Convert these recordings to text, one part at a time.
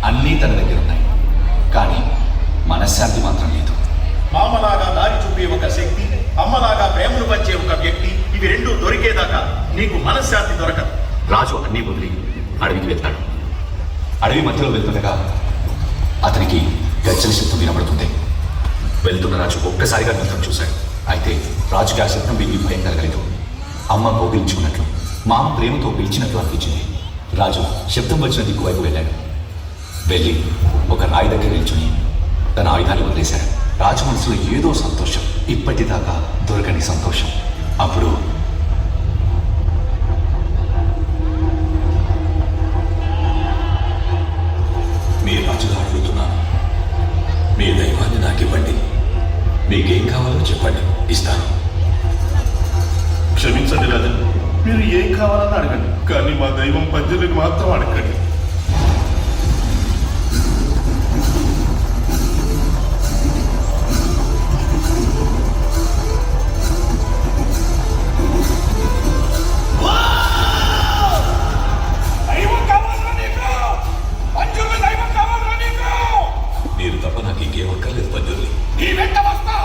అన్నీ తన దగ్గర ఉన్నాయి, కానీ మనశ్శాంతి మాత్రం లేదు. మామలాగా దారి చూపే ఒక శక్తి, అమ్మలాగా ప్రేమను పంచే ఒక వ్యక్తి, ఇవి రెండూ దొరికేదాకా నీకు మనశ్శాంతి దొరకదు. రాజు అన్నీ వదిలి అడవికి వెళ్తాడు. అడవి మధ్యలో వెళ్తుండగా అతనికి గజ్జల శబ్దం వినబడుతుంది. వెళ్తున్న రాజు ఒక్కసారిగా నిద్ర చూశాడు. అయితే రాజుకి ఆ శబ్దం విని భయం కలగలేదు. అమ్మ కౌగిలించుకున్నట్లు, మామ ప్రేమతో పిలిచినట్లు అనిపించింది. రాజు శబ్దం వచ్చిన దిక్కు వైపు వెళ్ళాడు. వెళ్ళి ఒక రాయి దగ్గర నిల్చుని తన ఆయుధాలు వదిలేశాడు. రాజు మనసులో ఏదో సంతోషం, ఇప్పటిదాకా దొరకని సంతోషం. అప్పుడు మీ రాజుగా అడుగుతున్నాను, మీ దైవాన్ని నాకివ్వండి. మీకేం కావాలో చెప్పండి, ఇస్తాను. క్షమించండి రాజా, మీరు ఏం కావాలని అడగండి, కానీ మా దైవం పంజరుని మాత్రం అడగండి. మీరు తప్ప నాకు ఇంకేం అక్కర్లేదు పంజరుని. నీ వెంట వస్తా,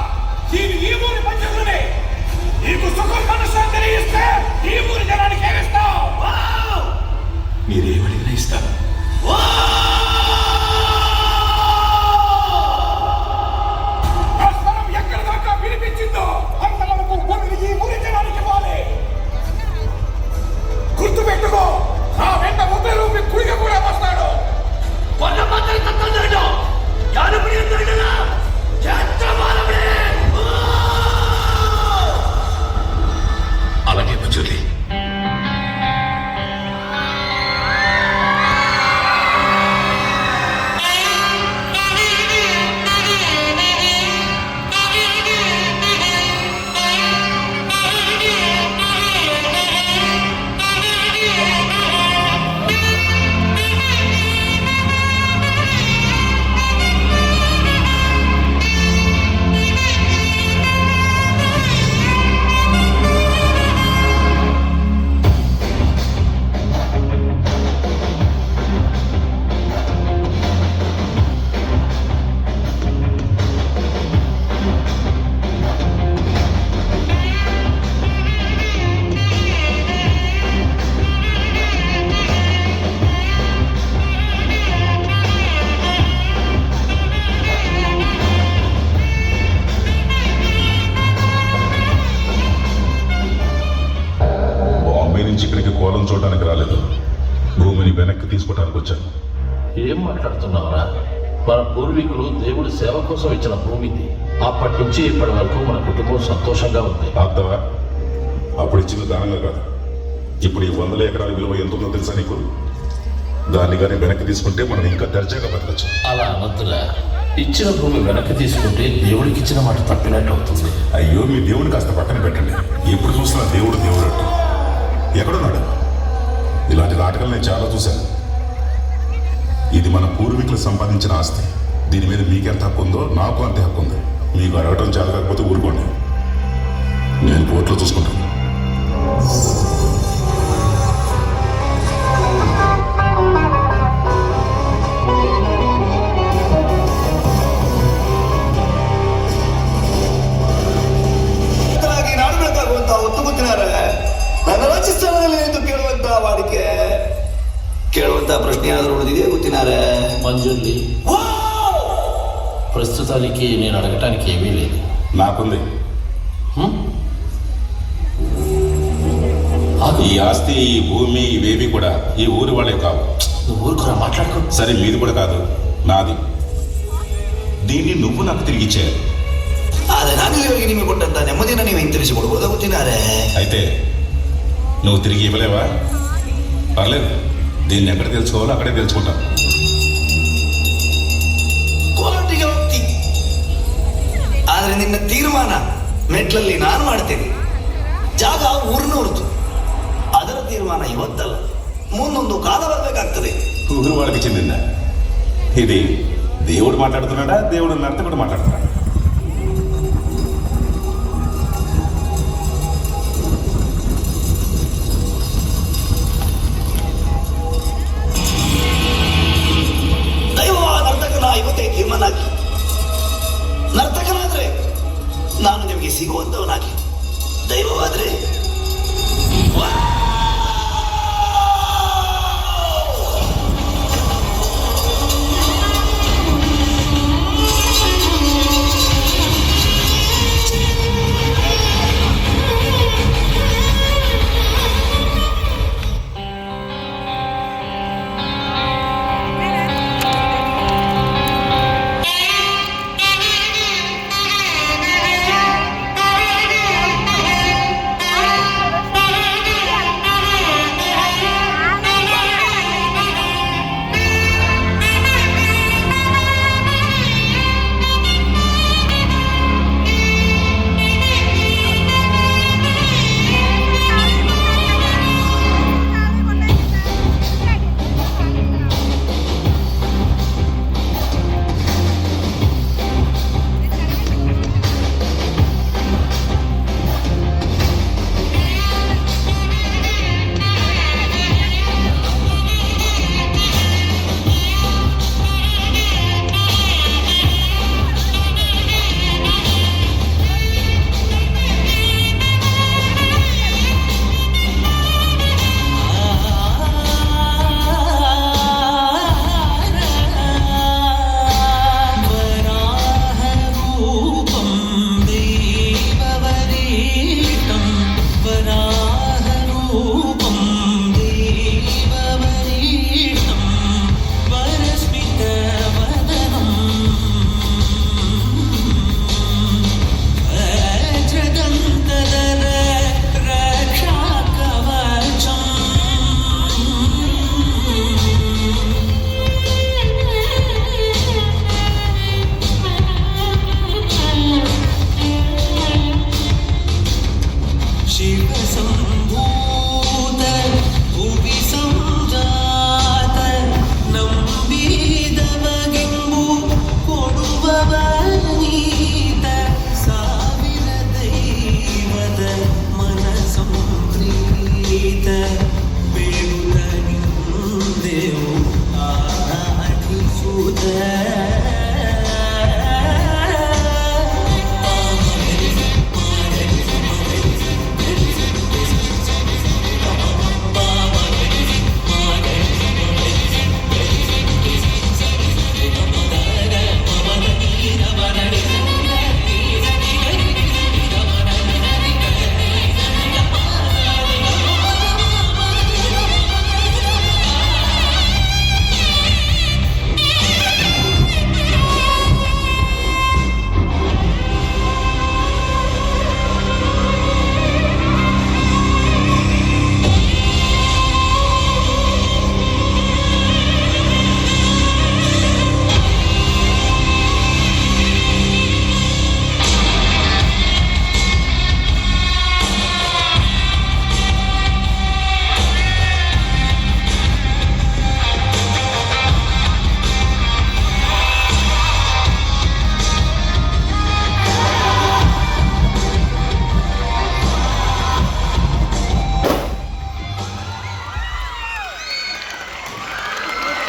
దీని ఈ ఊరి పంజరునే. నీకు సుఖం మనశ్శాంతిని ఇస్తే ఈ ఊరి జనానికి ఏమిస్తావు? మీరేమడిగినా ఇస్తాను. ఆ స్థలం ఎక్కడి దాకా వినిపించిందో అంతవరకు భూమిని ఈ ఊరి జనానికి ఇవ్వాలి. గుర్తుపెట్టుకో, నా వెంట ముగ్గురు మీ కుడిగా కూడా వస్తాడు. అలాగే పంజుర్లి. ఇక్కడికి కోలం చూడడానికి రాలేదు, భూమిని వెనక్కి తీసుకోవడానికి వచ్చాను. ఏం మాట్లాడుతున్నావురా? మన పూర్వీకులు దేవుడి సేవ కోసం ఇచ్చిన భూమిది. అప్పటి నుంచి ఇప్పటి వరకు మన కుటుంబం సంతోషంగా ఉంది. ఆప్తవా? అప్పుడు ఇచ్చిన దానంగా కాదు. ఇప్పుడు ఈ 100 ఎకరాల విలువ ఎంత ఉందో తెలుసా నీకు? దాన్ని కానీ వెనక్కి తీసుకుంటే మనం ఇంకా దర్జాగా బతకచ్చు. అలా అనొద్దురా. ఇచ్చిన భూమి వెనక్కి తీసుకుంటే దేవుడికి ఇచ్చిన మాట తప్పినట్టు అవుతుంది. అయ్యో, మీ దేవుడిని కాస్త పక్కన పెట్టండి. ఎప్పుడు చూసినా దేవుడు దేవుడు అంటూ ఎక్కడున్నాడు? ఇలాంటి నాటకాలు నేను చాలా చూశాను. ఇది మన పూర్వీకులు సంపాదించిన ఆస్తి. దీని మీద మీకెంత హక్కు ఉందో నాకు అంతే హక్కు ఉంది. మీకు అడగటం చాలా కాకపోతే ఊరుకోండి, నేను కోర్టులో చూసుకుంటాను. ಕೇಳುವಂತ ಪ್ರಶ್ನೆ ಏನಾದರೂ ಉಳಿದಿದೆ ಗೊತ್ತಿನಾರೆ? మంజుల్లి, ప్రస్తుతానికి నేను అడగటానికి ఏమీ లేదు. నాకుంది. ఈ ఆస్తి, ఈ భూమి, ఇవేవి కూడా ఈ ఊరి వాళ్ళే కావు. నువ్వు ఊరుకురా, మాట్లాడుకో. సరే, మీది కూడా కాదు, నాది. దీన్ని నువ్వు నాకు తిరిగి ఇచ్చేయాలి. ಆದರೆ ನಾನು ಇಲ್ಲಿವರೆಗೆ ನಿಮಗೆ ಕೊಟ್ಟಂತ ನೆಮ್ಮದಿಯನ್ನು ನೀವು ಹಿಂತಿರಿಸಿಕೊಡ್ಬೋದಾ ಗೊತ್ತಿನಾರೆ? అయితే నువ్వు తిరిగి ఇవ్వలేవా? పర్లేదు, దీన్ని ఎక్కడ తెలుసుకోవాలో అక్కడే తెలుసుకుంటాను. ಕೋರ್ಟಿಗೆ ಹೋಗ್ತಿ, ಆದರೆ ನಿನ್ನ ತೀರ್ಮಾನ ಮೆಟ್ಲಲ್ಲಿ ನಾನು ಮಾಡ್ತೇನೆ. ಜಾಗ ಊರಿನವ್ರದ್ದು, ಅದರ ತೀರ್ಮಾನ ಇವತ್ತಲ್ಲ, ಮುಂದೊಂದು ಕಾಲ ಬರಬೇಕಾಗ್ತದೆ. ఊరు వాళ్ళకి చెందిందా ఇది? దేవుడు మాట్లాడుతున్నాడా, దేవుడు నర్తకుడు మాట్లాడుతున్నాడా? ಸಿಗುವಂತವನಾಗಿ ದೈವವಾದ್ರೆ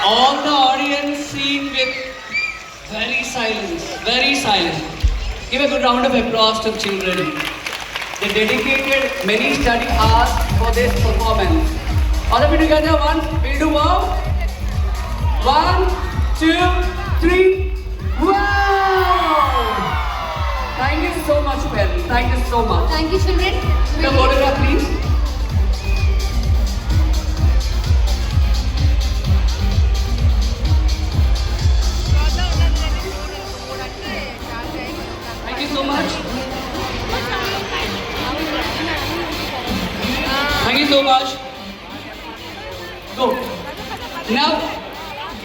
all the audience seen with very silent. Give a good round of applause to the children. They dedicated many study hours for this performance. All of you together, we'll do wow. 1, 2, 3, wow! Thank you so much, parents. Thank you so much. Thank you, children. The photograph, please. Thank you so much. Thank you so much. Go. Now,